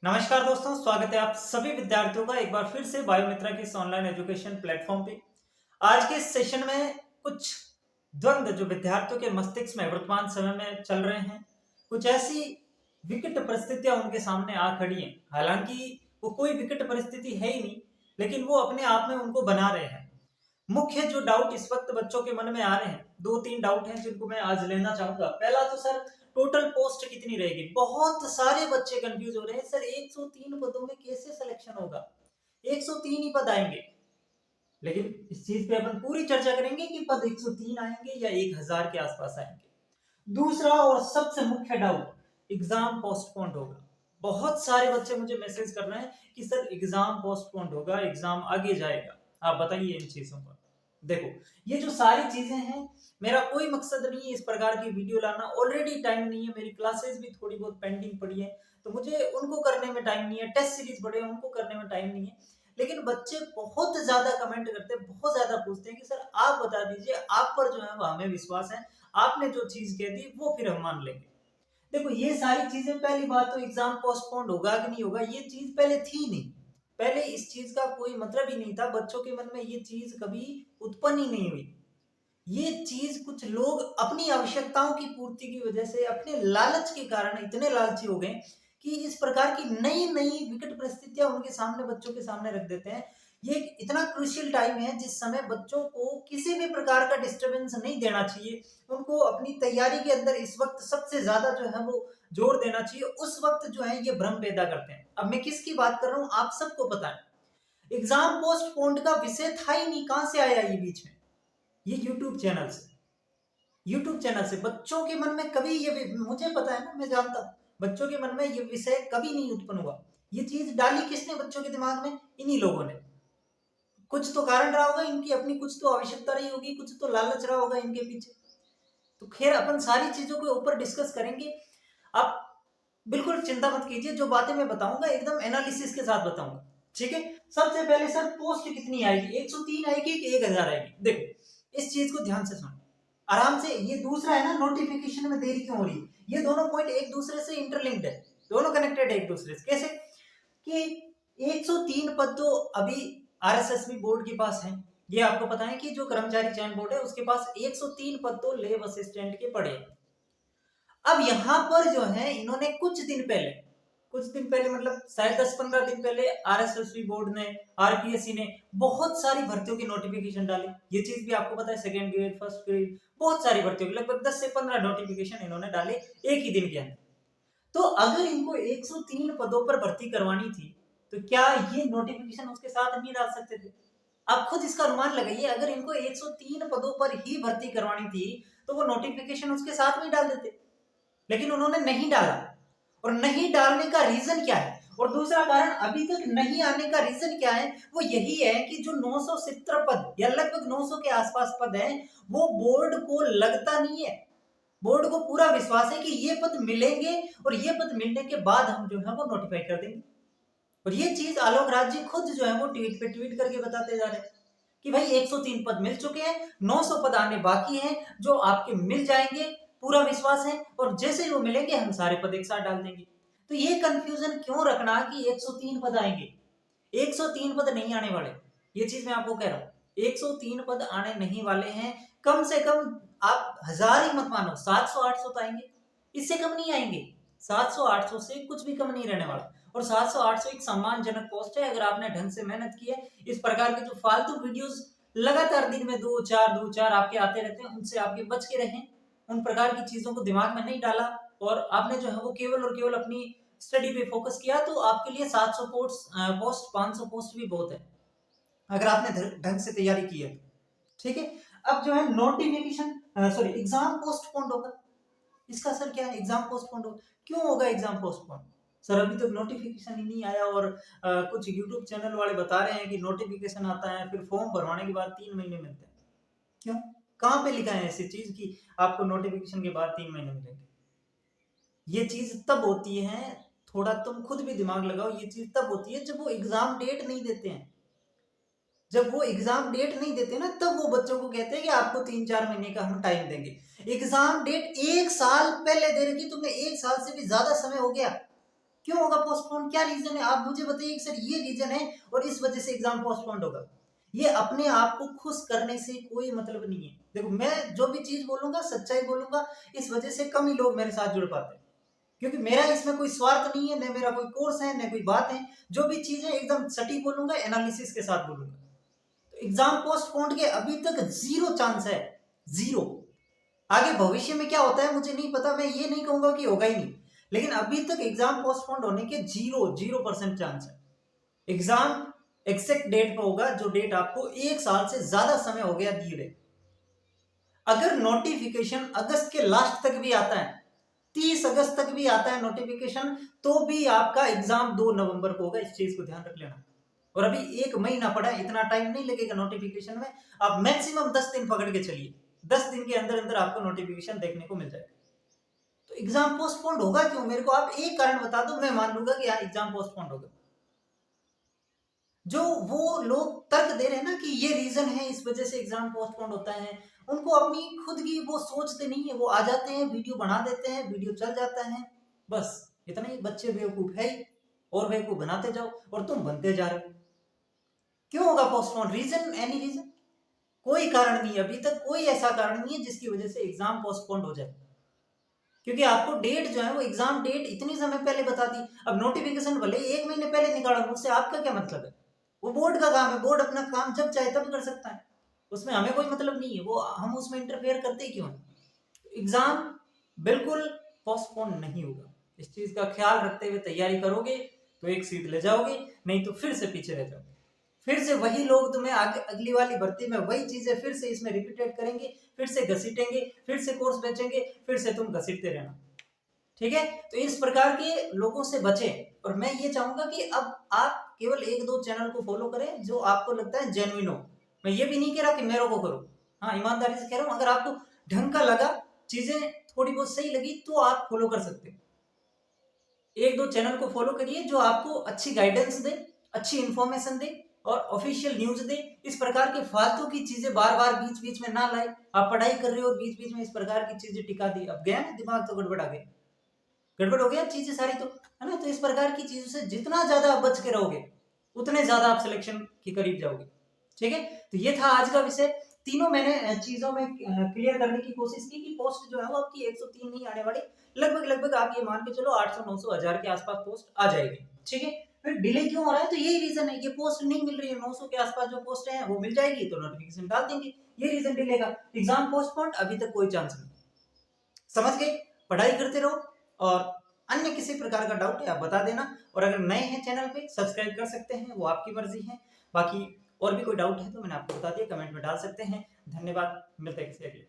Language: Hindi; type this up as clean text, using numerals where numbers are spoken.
नमस्कार दोस्तों, स्वागत है आप सभी विद्यार्थियों का एक बार फिर से बायोमित्रा के इस ऑनलाइन एजुकेशन प्लेटफॉर्म पे। आज के इस सेशन में कुछ द्वंद्व जो विद्यार्थियों के मस्तिष्क में वर्तमान समय में चल रहे हैं, कुछ ऐसी विकट परिस्थितियां उनके सामने आ खड़ी हैं। हालांकि वो कोई विकट परिस्थिति है ही नहीं, लेकिन वो अपने आप में उनको बना रहे हैं। मुख्य जो डाउट इस वक्त बच्चों के मन में आ रहे हैं, दो तीन डाउट हैं जिनको मैं आज लेना चाहूंगा। पहला तो सर, टोटल पोस्ट कितनी रहेगी। बहुत सारे बच्चे कंफ्यूज हो रहे हैं, सर 103 पदों में कैसे सिलेक्शन होगा। 103 ही पद आएंगे, लेकिन इस चीज पे अपन पूरी चर्चा करेंगे कि पद 103 आएंगे या 1000 के आसपास आएंगे। दूसरा और सबसे मुख्य डाउट, एग्जाम पोस्टपोन्ड होगा। बहुत सारे बच्चे मुझे मैसेज कर रहे हैं कि सर एग्जाम पोस्टपोन्ड होगा, एग्जाम आगे जाएगा। आप बताइए इन चीजों पर। देखो, ये जो सारी चीजें हैं, मेरा कोई मकसद नहीं है इस प्रकार की वीडियो लाना। ऑलरेडी टाइम नहीं है, मेरी क्लासेस भी थोड़ी बहुत पेंडिंग पड़ी है, तो मुझे उनको करने में टाइम नहीं है। टेस्ट सीरीज पड़े हैं, उनको करने में टाइम नहीं है। लेकिन बच्चे बहुत ज्यादा कमेंट करते हैं, बहुत ज्यादा पूछते हैं कि सर आप बता दीजिए, आप पर जो है वो हमें विश्वास है, आपने जो चीज कह दी वो फिर हम मान लेंगे। देखो, ये सारी चीजें, पहली बात तो एग्जाम पोस्टपोन्ड होगा कि नहीं होगा, ये चीज पहले थी नहीं। पहले इस चीज का कोई मतलब ही नहीं था, बच्चों के मन में ये चीज कभी उत्पन्न ही नहीं हुई। ये चीज कुछ लोग अपनी आवश्यकताओं की पूर्ति की वजह से, अपने लालच के कारण इतने लालची हो गए कि इस प्रकार की नई नई विकट परिस्थितियां उनके सामने, बच्चों के सामने रख देते हैं। ये एक इतना क्रूशियल टाइम है जिस समय बच्चों को किसी भी प्रकार का डिस्टरबेंस नहीं देना चाहिए। उनको अपनी तैयारी के अंदर इस वक्त सबसे ज्यादा जो है वो जोर देना चाहिए। उस वक्त जो है ये भ्रम पैदा करते हैं। अब मैं किसकी बात कर रहा हूं, आप सबको पता है। एग्जाम पोस्टपोन्ड का विषय था ही नहीं, कहां से आया ये बीच में। ये यूट्यूब चैनल से बच्चों के मन में कभी ये, मुझे पता है ना, मैं जानता हूं बच्चों के मन में ये विषय कभी नहीं उत्पन्न हुआ। ये चीज डाली किसने बच्चों के दिमाग में, इन्हीं लोगों ने। कुछ तो कारण रहा होगा इनकी अपनी, कुछ तो आवश्यकता रही होगी, कुछ तो लालच रहा होगा इनके पीछे। तो खैर, अपन सारी चीजों के ऊपर डिस्कस करेंगे। आप बिल्कुल चिंता मत कीजिए, जो बातें मैं बताऊंगा एकदम एनालिसिस के साथ बताऊंगा। ठीक है। सबसे पहले सर, पोस्ट कितनी आएगी, 103 आएगी कि 1000 आएगी। देखो, इस चीज को ध्यान से सुनो आराम से। ये दूसरा है ना, नोटिफिकेशन में देरी क्यों हो रही है, ये दोनों पॉइंट एक दूसरे से इंटरलिंक्ड है, दोनों कनेक्टेड है एक दूसरे से। कैसे कि 103 पद तो अभी आरएसएसबी बोर्ड के पास है। ये आपको पता है कि जो कर्मचारी चयन बोर्ड है उसके पास 103 पद तो लेब असिस्टेंट के पड़े हैं। अब यहां पर जो है इन्होंने कुछ दिन पहले मतलब शायद 10-15 दिन पहले आरएसएसबी बोर्ड ने, आरपीएससी ने बहुत सारी भर्तियों की नोटिफिकेशन डाली। ये चीज भी आपको पता है, सेकंड ग्रेड, फर्स्ट ग्रेड, बहुत सारी भर्तियों की लगभग 10 से 15 नोटिफिकेशन इन्होंने डाले एक ही दिन के अंदर। तो अगर इनको 103 पदों पर भर्ती करवानी थी, तो क्या ये नोटिफिकेशन उसके साथ नहीं डाल सकते थे। आप खुद इसका अनुमान लगाइए, अगर इनको 103 पदों पर ही भर्ती करवानी थी तो वो नोटिफिकेशन उसके साथ में डाल देते। लेकिन उन्होंने नहीं डाला। और नहीं डालने का रीजन क्या है, और दूसरा कारण अभी तक नहीं आने का रीजन क्या है, वो यही है कि जो 970 पद या लगभग 900 के आसपास पद हैं, वो बोर्ड को लगता नहीं है। बोर्ड को पूरा विश्वास है कि ये पद मिलेंगे और ये पद मिलने के बाद हम जो है वो नोटिफाई कर देंगे। और ये चीज आलोक राज जी खुद जो है वो ट्वीट पे ट्वीट करके बताते जा रहे हैं कि भाई 103 पद मिल चुके हैं, 900 पद आने बाकी हैं जो आपके मिल जाएंगे, पूरा विश्वास है, और जैसे ही वो मिलेंगे हम सारे पद एक साथ डाल देंगे। तो ये कंफ्यूजन क्यों रखना कि 103 पद आएंगे। 103 पद नहीं आने वाले, ये चीज मैं आपको कह रहा हूं। 103 पद आने नहीं वाले हैं। कम से कम आप 1000 ही मत मानो, 700-800 तो आएंगे, इससे कम नहीं आएंगे। 700-800 से कुछ भी कम नहीं रहने वाला। और 700-800 एक सम्मानजनक पोस्ट है, अगर आपने ढंग से मेहनत की है। इस प्रकार के जो फालतू वीडियोस लगातार दिन में दो चार आपके आते रहते हैं, उनसे आपके बच के रहें। उन प्रकार की चीजों को दिमाग में नहीं डाला और आपने जो है वो केवल और केवल अपनी स्टडी पे फोकस किया, तो आपके लिए 700 पोस्ट 500 पोस्ट भी बहुत है, अगर आपने ढंग से तैयारी की है। ठीक है। अब जो है नोटिफिकेशन, सॉरी, एग्जाम पोस्टपोन्ड होगा। इसका सर क्या है, एग्जाम पोस्टपोन्ड होगा, क्यों होगा एग्जाम पोस्टपोन्ड। सर अभी तक नोटिफिकेशन ही नहीं आया, और कुछ यूट्यूब चैनल वाले बता रहे हैं कि नोटिफिकेशन आता है फिर फॉर्म भरवाने के बाद 3 महीने मिलते हैं। क्यों, कहाँ पे लिखा है ऐसी चीज कि आपको नोटिफिकेशन के बाद 3 महीने मिलेंगे। ये चीज तब होती है, थोड़ा तुम खुद भी दिमाग लगाओ, ये चीज तब होती है जब वो एग्जाम डेट नहीं देते हैं। जब वो एग्जाम डेट नहीं देते ना, तब वो बच्चों को कहते हैं कि आपको 3-4 महीने का हम टाइम देंगे। एग्जाम डेट 1 साल पहले दे रखी तुमने, 1 साल से भी ज्यादा समय हो गया। क्यों होगा पोस्टपोन, क्या रीजन है? आप मुझे बताइए कि सर ये रीजन है और इस वजह से एग्जाम पोस्टपोन होगा। ये अपने आप को खुश करने से कोई मतलब नहीं है। देखो मैं जो भी चीज बोलूंगा सच्चाई बोलूंगा, इस वजह से कम ही लोग मेरे साथ जुड़ पाते हैं, क्योंकि मेरा इसमें कोई स्वार्थ नहीं है, न मेरा कोई कोर्स है, न कोई बात है। जो भी चीज है एकदम सटीक बोलूंगा, एनालिसिस के साथ बोलूंगा। तो एग्जाम पोस्टपोन के अभी तक 0 चांस है, 0। आगे भविष्य में क्या होता है मुझे नहीं पता, मैं ये नहीं कहूंगा कि होगा ही नहीं, लेकिन अभी तक एग्जाम पोस्टपोन होने के 0% चांस है। एग्जाम एग्जैक्ट डेट पे होगा, जो डेट आपको 1 साल से ज्यादा समय हो गया दिए गए। अगर नोटिफिकेशन अगस्त के लास्ट तक भी आता है, 30 अगस्त तक भी आता है नोटिफिकेशन, तो भी आपका एग्जाम 2 नवंबर को होगा। इस चीज को ध्यान रख लेना। और अभी 1 महीना पड़ा है, इतना टाइम नहीं लगेगा नोटिफिकेशन में। आप मैक्सिमम 10 दिन पकड़ के चलिए, 10 दिन के अंदर अंदर आपको नोटिफिकेशन देखने को मिल जाएगा। तो एग्जाम पोस्टपोन्ड होगा क्यों? मेरे को आप एक कारण बता दो, मैं मान लूंगा कि हाँ एग्जाम पोस्टपोन्ड होगा। जो वो लोग तर्क दे रहे हैं ना कि ये रीजन है, इस वजह से एग्जाम पोस्टपोन्ड होता है, उनको अपनी खुद की वो सोचते नहीं है। वो आ जाते हैं, वीडियो बना देते हैं, वीडियो चल जाता है, बस इतना ही। बच्चे बेवकूफ है ही, और बेवकूफ बनाते जाओ और तुम बनते जा रहे हो। क्यों होगा पोस्टपोन? Reason, any reason? कोई कारण नहीं, अभी तक कोई ऐसा कारण नहीं है जिसकी वजह से एग्जाम पोस्टपोन हो जाए। क्योंकि आपको डेट जो है वो एग्जाम डेट इतनी समय पहले बता दी। अब नोटिफिकेशन भले 1 महीने पहले निकाला, मुझसे आपका क्या मतलब है? वो बोर्ड का काम है, बोर्ड अपना काम जब चाहे तब कर सकता है, उसमें हमें कोई मतलब नहीं है। वो हम उसमें इंटरफेयर करते ही क्यों है? एग्जाम बिल्कुल पोस्टपोन नहीं होगा। इस चीज का ख्याल रखते हुए तैयारी करोगे तो एक सीट ले जाओगे, नहीं तो फिर से पीछे रह जाओगे। फिर से वही लोग तुम्हें आगे अगली वाली भर्ती में वही चीजें फिर से इसमें रिपीटेड करेंगे, फिर से घसीटेंगे, फिर से कोर्स बेचेंगे, फिर से तुम घसीटते रहना। ठीक है? तो इस प्रकार के लोगों से बचें। और मैं ये चाहूंगा कि अब आप केवल 1-2 चैनल को फॉलो करें जो आपको लगता है जेन्युइन हो। मैं ये भी नहीं कह रहा कि मेरे को करो, हाँ ईमानदारी से कह रहा हूं, अगर आपको ढंग का लगा, चीजें थोड़ी बहुत सही लगी, तो आप फॉलो कर सकते हो। 1-2 चैनल को फॉलो करिए जो आपको अच्छी गाइडेंस दे, अच्छी इंफॉर्मेशन दे और ऑफिशियल न्यूज दे। इस प्रकार के फालतू की चीजें बार बार बीच बीच में ना लाए। आप पढ़ाई कर रहे हो और बीच बीच में इस प्रकार की चीजें टिका दी, अब गया ना दिमाग, तो गड़बड़ आ गई, गड़बड़ हो गया चीजें सारी, तो है ना। तो इस प्रकार की चीजों से जितना ज्यादा आप बच के रहोगे, उतने ज्यादा आप सिलेक्शन के करीब जाओगे। ठीक है? तो ये था आज का विषय। तीनों मैंने चीजों में क्लियर करने की कोशिश की कि पोस्ट जो है वो आपकी 103 नहीं आने वाली, लगभग लगभग आप ये मान के चलो 800, 900, 1000 के आसपास पोस्ट आ जाएगी। ठीक है? फिर डिले क्यों हो रहा है? तो यही रीजन है, ये पोस्ट नहीं मिल रही है। 900 के आसपास जो पोस्ट है वो मिल जाएगी तो नोटिफिकेशन डाल देंगे, ये रीजन डिले का। एग्जाम पोस्टपोन्ड अभी तक कोई चांस नहीं। समझ गए? पढ़ाई करते रहो, और अन्य किसी प्रकार का डाउट है आप बता देना। और अगर नए हैं चैनल पे, सब्सक्राइब कर सकते हैं, वो आपकी मर्जी है। बाकी और भी कोई डाउट है तो मैंने आपको बता दिया, कमेंट में डाल सकते हैं। धन्यवाद, मिलते हैं किसी अगले